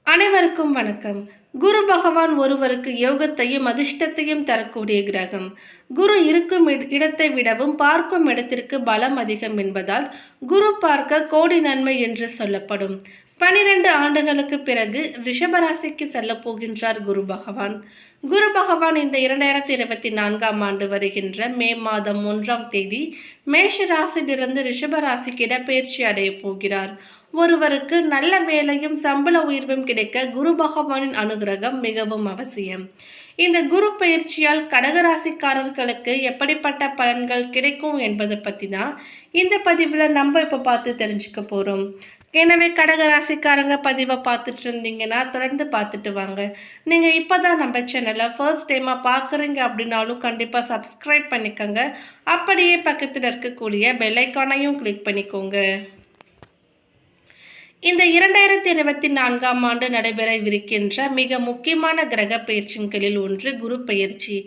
அனைவருக்கும் வணக்கம். குரு பகவான் ஒருவருக்கு யோகத்தையும் அதிர்ஷ்டத்தையும் தரக்கூடிய கிரகம். குரு இருக்கும் இடத்தை விடவும் பார்க்கும் இடத்திற்கு பலம் அதிகம் என்பதால் குரு பார்க்க கோடி நன்மை என்று சொல்லப்படும். 12 ஆண்டுகளுக்கு பிறகு ரிஷபராசிக்கு செல்ல போகின்றார் குரு பகவான். குரு பகவான் இந்த 2024ஆம் ஆண்டு வருகின்ற மே மாதம் 1ஆம் தேதி மேஷ ராசியிலிருந்து ரிஷபராசிக்கு இடப்பெயர்ச்சி அடைய போகிறார். ஒருவருக்கு நல்ல வேலையும் சம்பள உயர்வும் கிடைக்க குரு பகவானின் அனுகிரகம் மிகவும் அவசியம். இந்த குரு பயிற்சியால் கடகராசிக்காரர்களுக்கு எப்படிப்பட்ட பலன்கள் கிடைக்கும் என்பதை பற்றி தான் இந்த பதிவில் நம்ம இப்போ பார்த்து தெரிஞ்சுக்க போகிறோம். எனவே கடகராசிக்காரங்க பதிவை பார்த்துட்டு இருந்தீங்கன்னா தொடர்ந்து பார்த்துட்டு வாங்க. நீங்கள் இப்போ தான் நம்ம சேனலை ஃபர்ஸ்ட் டைமாக பார்க்குறீங்க அப்படின்னாலும் கண்டிப்பாக சப்ஸ்கிரைப் பண்ணிக்கோங்க. அப்படியே பக்கத்தில் இருக்கக்கூடிய பெல் ஐக்கானையும் கிளிக் பண்ணிக்கோங்க. இந்த 2024ஆம் ஆண்டு நடைபெறவிருக்கின்ற மிக முக்கியமான கிரக பயிற்சிகளில் ஒன்று குரு பயிற்சி.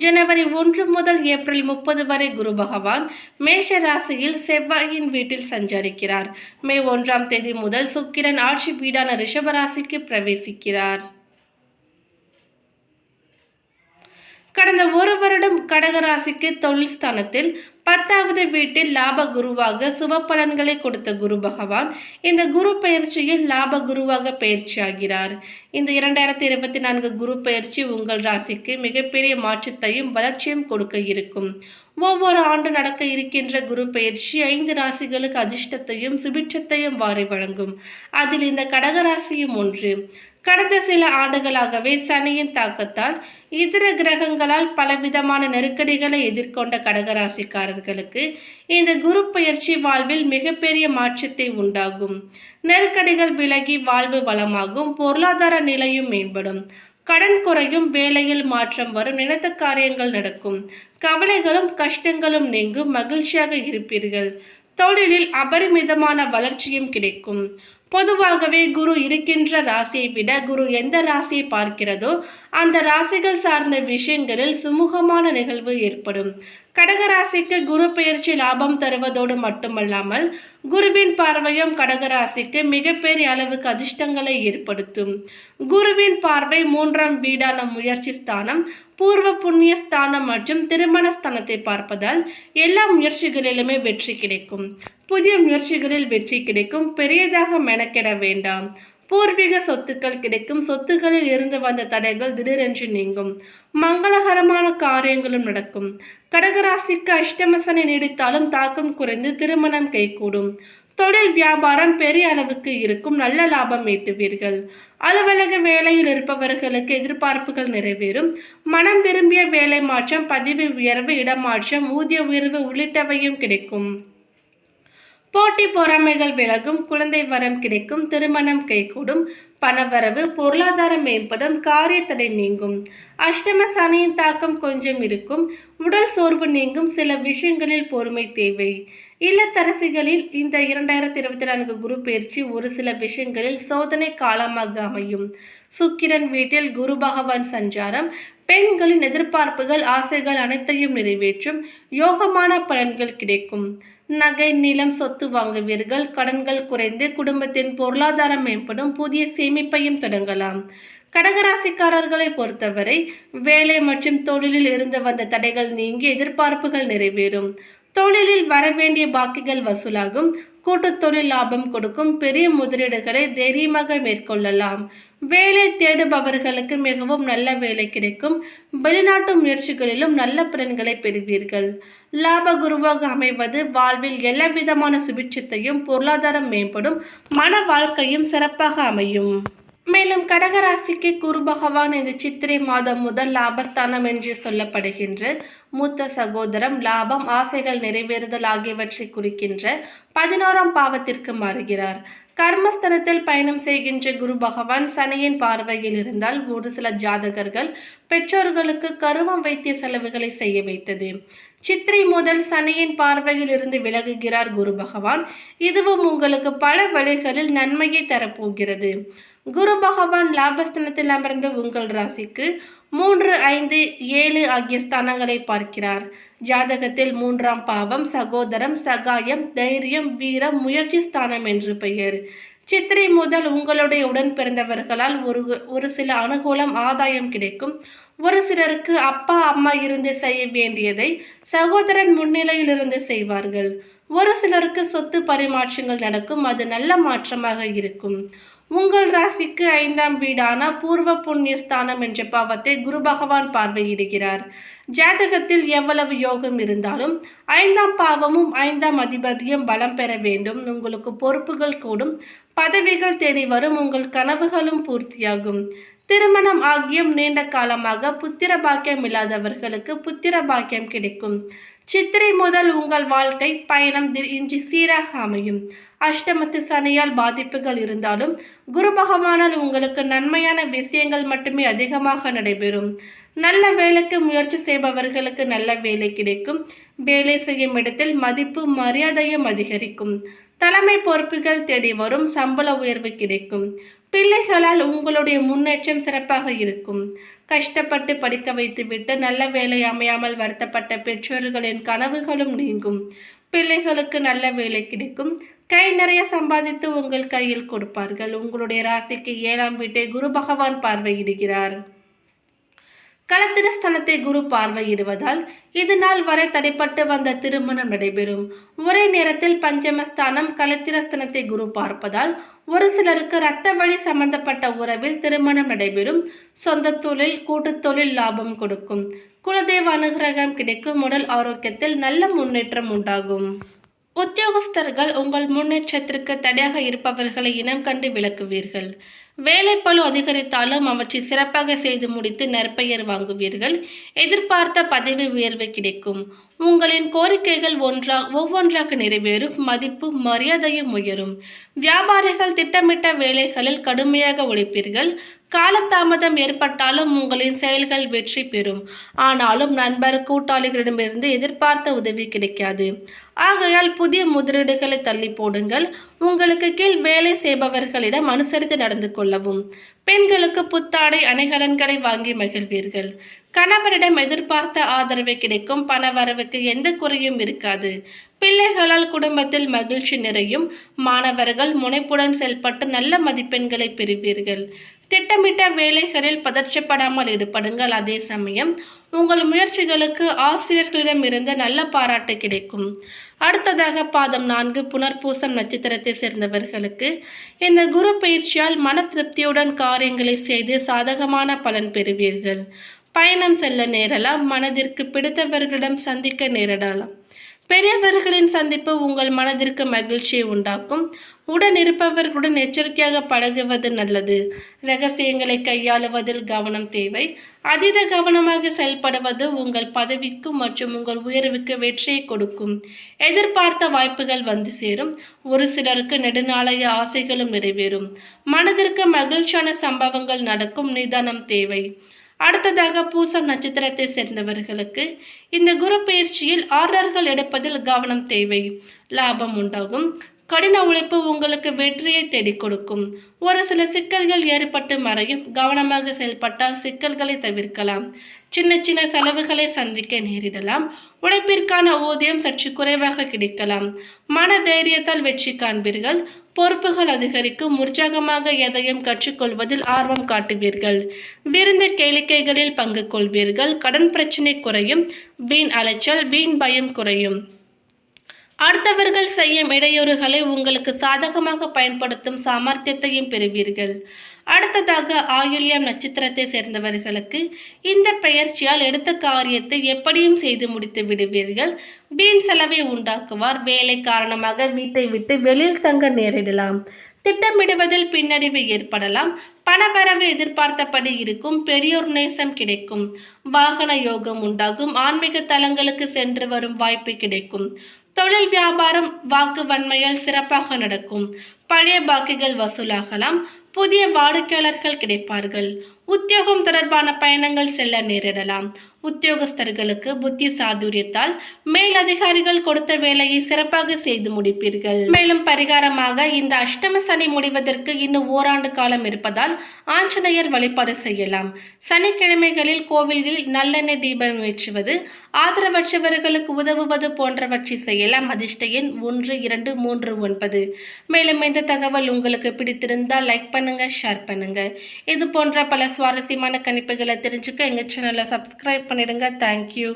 ஜனவரி 1 முதல் ஏப்ரல் 30 வரை குரு பகவான் மேஷ ராசியில் செவ்வாயின் வீட்டில் சஞ்சரிக்கிறார். மே 1ஆம் தேதி முதல் சுக்கிரன் ஆட்சி வீடான ரிஷபராசிக்கு பிரவேசிக்கிறார். கடந்த ஒரு வருடம் கடகராசிக்கு தொழில் ஸ்தானத்தில் 10வது வீட்டில் லாப குருவாக சுப பலன்களை கொடுத்த குரு பகவான் இந்த குரு பயிற்சியில் லாப குருவாக பயிற்சியாகிறார். இந்த 2024 குரு பயிற்சி உங்கள் ராசிக்கு மிகப்பெரிய மாற்றத்தையும் வளர்ச்சியும் கொடுக்க இருக்கும். ஒவ்வொரு ஆண்டு நடக்க இருக்கின்ற குரு பயிற்சி 5 ராசிகளுக்கு அதிர்ஷ்டத்தையும் சுபிட்சத்தையும் வாரி வழங்கும். அதில் இந்த கடகராசியும் ஒன்று. கடந்த சில ஆண்டுகளாகவே சனியின் தாக்கத்தால் இதர கிரகங்களால் பலவிதமான நெருக்கடிகளை எதிர்கொண்ட கடகராசிக்காரர்களுக்கு இந்த குரு பயிற்சி வாழ்வில் மிகப்பெரிய மாற்றத்தை உண்டாகும். நெருக்கடிகள் விலகி வாழ்வு வளமாகும், பொருளாதார நிலையும் மேம்படும், கடன் குறையும், வேலையில் மாற்றம் வரும், நினைத்த காரியங்கள் நடக்கும், கவலைகளும் கஷ்டங்களும் நீங்கும், மகிழ்ச்சியாக இருப்பீர்கள், தொழிலில் அபரிமிதமான வளர்ச்சியும் கிடைக்கும். பொதுவாகவே குரு இருக்கின்ற ராசியை விட குரு எந்த ராசியை பார்க்கிறதோ அந்த ராசிகள் சார்ந்த விஷயங்களில் சுமூகமான நிகழ்வு ஏற்படும். கடகராசிக்கு குரு பயிற்சி லாபம் தருவதோடு மட்டுமல்லாமல் குருவின் பார்வையும் கடகராசிக்கு மிகப்பெரிய அளவுக்கு அதிர்ஷ்டங்களை ஏற்படுத்தும். குருவின் பார்வை 3ஆம் வீடான முயற்சி ஸ்தானம், பூர்வ புண்ணிய ஸ்தானம் மற்றும் திருமண ஸ்தானத்தை பார்ப்பதால் எல்லா முயற்சிகளிலுமே வெற்றி கிடைக்கும். புதிய முயற்சிகளில் வெற்றி கிடைக்கும். பெரியதாக மெனக்கெட வேண்டாம். பூர்வீக சொத்துக்கள் கிடைக்கும். சொத்துக்களில் இருந்து வந்த தடைகள் திடீரென்று நீங்கும். மங்களகரமான காரியங்களும் நடக்கும். கடகராசிக்கு அஷ்டமசனை நீடித்தாலும் தாக்கம் குறைந்து திருமணம் கைகூடும். தொழில் வியாபாரம் பெரிய அளவுக்கு இருக்கும். நல்ல லாபம் ஈட்டுவீர்கள். அலுவலக வேலையில் இருப்பவர்களுக்கு எதிர்பார்ப்புகள் நிறைவேறும். மனம் விரும்பிய வேலை மாற்றம், பதவி உயர்வு, இடமாற்றம், ஊதிய உயர்வு உள்ளிட்டவையும் கிடைக்கும். போட்டி பொறாமைகள் விலகும். குழந்தை வரம் கிடைக்கும். திருமணம் கைகூடும். பணவரவு, பொருளாதாரம் மேம்படும். காரிய தடை நீங்கும். அஷ்டம சனியின் தாக்கம் கொஞ்சம் இருக்கும். உடல் சோர்வு நீங்கும். சில விஷயங்களில் பொறுமை தேவை. இல்லத்தரசிகளில் இந்த 2024 குரு பயிற்சி ஒரு சில விஷயங்களில் சோதனை காலமாக அமையும். சுக்கிரன் வீட்டில் குரு பகவான் சஞ்சாரம் பெண்களின் எதிர்பார்ப்புகள், ஆசைகள் அனைத்தையும் நிறைவேற்றும். யோகமான பலன்கள் கிடைக்கும். நகை, நிலம், சொத்து வாங்குவீர்கள். கடன்கள் குறைந்து குடும்பத்தின் பொருளாதாரம் மேம்படும். புதிய சேமிப்பையும் தொடங்கலாம். கடகராசிக்காரர்களை பொறுத்தவரை வேலை மற்றும் தொழிலில் இருந்து வந்த தடைகள் நீங்கி எதிர்பார்ப்புகள் நிறைவேறும். தொழிலில் வரவேண்டிய பாக்கிகள் வசூலாகும். கூட்டு தொழில் லாபம் கொடுக்கும். பெரிய முதலீடுகளை தைரியமாக மேற்கொள்ளலாம். வேலை தேடுபவர்களுக்கு மிகவும் நல்ல வேலை கிடைக்கும். வெளிநாட்டு முயற்சிகளிலும் நல்ல பலன்களை பெறுவீர்கள். லாப குருவாக அமைவது வாழ்வில் எல்லா விதமான சுபிட்சத்தையும், பொருளாதாரம் மேம்படும், மன வாழ்க்கையும் சிறப்பாக அமையும். மேலும் கடகராசிக்கு குரு பகவான் இந்த சித்திரை மாதம் முதல் லாபஸ்தானம் என்று சொல்லப்படுகின்ற மூத்த சகோதரம், லாபம், ஆசைகள் நிறைவேறுதல் ஆகியவற்றை குறிக்கின்ற 11ஆம் பாவத்திற்கு மாறுகிறார். கர்மஸ்தனத்தில் பயணம் செய்கின்ற குரு பகவான் சனியின் பார்வையில் இருந்தால் ஒரு சில ஜாதகர்கள் பெற்றோர்களுக்கு கருமம் வைத்திய செலவுகளை செய்ய வைத்தது. சித்திரை முதல் சனியின் பார்வையில் இருந்து விலகுகிறார் குரு பகவான். இதுவும் உங்களுக்கு பல வழிகளில் நன்மையை தரப்போகிறது. குரு பகவான் லாபஸ்தானத்தில் அமர்ந்த உங்கள் ராசிக்கு 3, 5, 7 ஆகிய ஸ்தானங்களை பார்க்கிறார். ஜாதகத்தில் 3ஆம் பாவம் சகோதரம், சகாயம், தைரியம், வீரம், முயற்சி ஸ்தானம் என்று பெயர். சித்திரை முதல் உங்களுடைய உடன் பிறந்தவர்களால் ஒரு சில அனுகூலம் ஆதாயம் கிடைக்கும். ஒரு சிலருக்கு அப்பா அம்மா இருந்து செய்ய வேண்டியதை சகோதரன் முன்னிலையில் இருந்து செய்வார்கள். ஒரு சிலருக்கு சொத்து பரிமாற்றங்கள் நடக்கும். அது நல்ல மாற்றமாக இருக்கும். உங்கள் ராசிக்கு 5ஆம் வீடான பூர்வ புண்ணிய ஸ்தானம் என்ற பாவத்தை குரு பகவான் பார்வையிடுகிறார். ஜாதகத்தில் எவ்வளவு யோகம் இருந்தாலும் 5ஆம் பாவமும் 5ஆம் அதிபதியும் பலம் பெற வேண்டும். உங்களுக்கு பொறுப்புகள் கூடும், பதவிகள் தேடி வரும், உங்கள் கனவுகளும் பூர்த்தியாகும். திருமணம் ஆகியும் நீண்ட காலமாக புத்திர பாக்கியம் இல்லாதவர்களுக்கு புத்திர பாக்கியம் கிடைக்கும். சித்திரை முதல் உங்கள் வாழ்க்கை பயணம் இன்றி சீராக அமையும். அஷ்டமத்து சனியால் பாதிப்புகள் இருந்தாலும் குரு பகவானால் உங்களுக்கு நன்மையான விஷயங்கள் மட்டுமே அதிகமாக நடைபெறும். நல்ல வேலைக்கு முயற்சி செய்பவர்களுக்கு நல்ல வேலை கிடைக்கும். வேலை செய்யும் இடத்தில் மதிப்பு மரியாதையும் அதிகரிக்கும். தலைமை பொறுப்புகள் தேடி வரும், சம்பள உயர்வு கிடைக்கும். பிள்ளைகளால் உங்களுடைய முன்னேற்றம் சிறப்பாக இருக்கும். கஷ்டப்பட்டு படிக்க வைத்துவிட்டு நல்ல வேலை அமையாமல் வருத்தப்பட்ட பெற்றோர்களின் கனவுகளும் நீங்கும். பிள்ளைகளுக்கு நல்ல வேலை கிடைக்கும். கை நிறைய சம்பாதித்து உங்கள் கையில் கொடுப்பார்கள். உங்களுடைய ராசிக்கு 7ஆம் வீட்டை குரு பகவான் பார்வையிடுகிறார். களத்திரஸ்தானத்தை குரு பார்வையிடுவதால் இது நாள் வரை தடைப்பட்டு வந்த திருமணம் நடைபெறும். ஒரே நேரத்தில் பஞ்சமஸ்தானம் களத்திரஸ்தானத்தை குரு பார்ப்பதால் ஒரு சிலருக்கு இரத்த வழி சம்பந்தப்பட்ட உறவில் திருமணம் நடைபெறும். சொந்த தொழில், கூட்டு தொழில் லாபம் கொடுக்கும். குலதெய்வ அனுகிரகம் கிடைக்கும். உடல் ஆரோக்கியத்தில் நல்ல முன்னேற்றம் உண்டாகும். உத்தியோகஸ்தர்கள் உங்கள் முன்னேற்றத்திற்கு தடையாக இருப்பவர்களை இனம் கண்டு விளக்குவீர்கள். வேலைப்பளு அதிகரித்தாலும் அவற்றை சிறப்பாக செய்து முடித்து நற்பெயர் வாங்குவீர்கள். எதிர்பார்த்த பதவி உயர்வு கிடைக்கும். உங்களின் கோரிக்கைகள் ஒவ்வொன்றாக நிறைவேறும். மதிப்பு மரியாதையும் உயரும். வியாபாரிகள் திட்டமிட்ட வேலைகளில் கடுமையாக உழைப்பீர்கள். காலதாமதம் ஏற்பட்டாலும் உங்களின் செயல்கள் வெற்றி பெறும். ஆனாலும் நண்பர் கூட்டாளிகளிடமிருந்து எதிர்பார்த்த உதவி கிடைக்காது. ஆகையால் புதிய முதலீடுகளை தள்ளி போடுங்கள். உங்களுக்கு கீழ் வேலை செய்பவர்களிடம் அனுசரித்து நடந்து கொள்ளவும். பெண்களுக்கு புத்தாடை அணிகலன்களை வாங்கி மகிழ்வீர்கள். கணவரிடம் எதிர்பார்த்த ஆதரவு கிடைக்கும். பண வரவுக்கு எந்த குறையும் இருக்காது. பிள்ளைகளால் குடும்பத்தில் மகிழ்ச்சி நிறையும். மாணவர்கள் முனைப்புடன் செயல்பட்டு நல்ல மதிப்பெண்களை பெறுவீர்கள். திட்டமிட்ட வேலைகளில் பதற்றப்படாமல் ஈடுபடுங்கள். அதே சமயம் உங்கள் முயற்சிகளுக்கு ஆசிரியர்களிடம் இருந்து நல்ல பாராட்டு கிடைக்கும். அடுத்ததாக பாதம் 4 புனர்பூசம் நட்சத்திரத்தை சேர்ந்தவர்களுக்கு இந்த குரு பயிற்சியால் மன திருப்தியுடன் காரியங்களை செய்து சாதகமான பலன் பெறுவீர்கள். பயணம் செல்ல நேரலாம். மனதிற்கு பிடித்தவர்களிடம் சந்திக்க நேரிடலாம். பெரியவர்களின் சந்திப்பு உங்கள் மனதிற்கு மகிழ்ச்சியை உண்டாக்கும். உடன் இருப்பவர்களுடன் எச்சரிக்கையாக பழகுவது நல்லது. இரகசியங்களை கையாளுவதில் கவனம் தேவை. அதீத கவனமாக செயல்படுவது உங்கள் பதவிக்கு மற்றும் உங்கள் உயர்வுக்கு வெற்றியை கொடுக்கும். எதிர்பார்த்த வாய்ப்புகள் வந்து சேரும். ஒரு சிலருக்கு நெடுநாளைய ஆசைகளும் நிறைவேறும். மனதிற்கு மகிழ்ச்சியான சம்பவங்கள் நடக்கும். நிதானம் தேவை. அடுத்ததாக பூசம் நட்சத்திரத்தை சேர்ந்தவர்களுக்கு இந்த குரு பயிற்சியில் ஆர்டர்கள் எடுப்பதில் கவனம் தேவை. லாபம் உண்டாகும். கடின உழைப்பு உங்களுக்கு வெற்றியை தேடி கொடுக்கும். ஒரு சில சிக்கல்கள் ஏற்பட்டு மறையும். கவனமாக செயல்பட்டால் சிக்கல்களை தவிர்க்கலாம். சின்ன சின்ன செலவுகளை சந்திக்க நேரிடலாம். உழைப்பிற்கான ஊதியம் சற்று குறைவாக கிடைக்கலாம். மன தைரியத்தால் வெற்றி காண்பீர்கள். பொறுப்புகள் அதிகரிக்கும். உற்சாகமாக எதையும் கற்றுக்கொள்வதில் ஆர்வம் காட்டுவீர்கள். விருந்து கேளிக்கைகளில் பங்கு கொள்வீர்கள். கடன் பிரச்சனை குறையும். வீண் அலைச்சல், வீண் பயம் குறையும். அடுத்தவர்கள் செய்யும் இடையூறுகளை உங்களுக்கு சாதகமாக பயன்படுத்தும் சாமர்த்தியத்தையும் பெறுவீர்கள். அடுத்ததாக ஆயில்யம் நட்சத்திரத்தை சேர்ந்தவர்களுக்கு இந்த பெயர்ச்சியால் எடுத்த காரியத்தை எப்படியும் செய்து முடித்து விடுவீர்கள். வீண் செலவை உண்டாக்குவார். வேலை காரணமாக வீட்டை விட்டு வெளியில் தங்க நேரிடலாம். திட்டமிடுவதில் பின்னடைவு ஏற்படலாம். பணவரவு எதிர்பார்த்தபடி இருக்கும். பெரியோர் நேசம் கிடைக்கும். வாகன யோகம் உண்டாகும். ஆன்மீக தலங்களுக்கு சென்று வரும் வாய்ப்பு கிடைக்கும். தொழில் வியாபாரம் வாக்கு வன்மையால் சிறப்பாக நடக்கும். பழைய பாக்கிகள் வசூலாகலாம். புதிய வாடிக்கையாளர்கள் கிடைப்பார்கள். உத்தியோகம் தொடர்பான பயணங்கள் செல்ல நேரிடலாம். உத்தியோகஸ்தர்களுக்கு புத்தி சாதுரியத்தால் மேல் அதிகாரிகள் கொடுத்த வேலையை சிறப்பாக செய்து முடிப்பீர்கள். மேலும் பரிகாரமாக இந்த அஷ்டம சனி முடிவதற்கு இன்னும் ஓராண்டு காலம் இருப்பதால் ஆஞ்சநேயர் வழிபாடு செய்யலாம். சனிக்கிழமைகளில் கோவில்களில் நல்லெண்ணெய் தீபம் ஏற்றுவது, ஆதரவற்றவர்களுக்கு உதவுவது போன்றவற்றை செய்யலாம். அதிர்ஷ்ட எண் 1, 2, 3, 9. மேலும் இந்த தகவல் உங்களுக்கு பிடித்திருந்தால் லைக் பண்ணுங்க, ஷேர் பண்ணுங்க. இது போன்ற பல சுவாரஸ்யமான கணிப்புகளை தெரிஞ்சுக்க எங்க சேனலை சப்ஸ்கிரைப் பண்ணிடுங்க. தேங்க்யூ.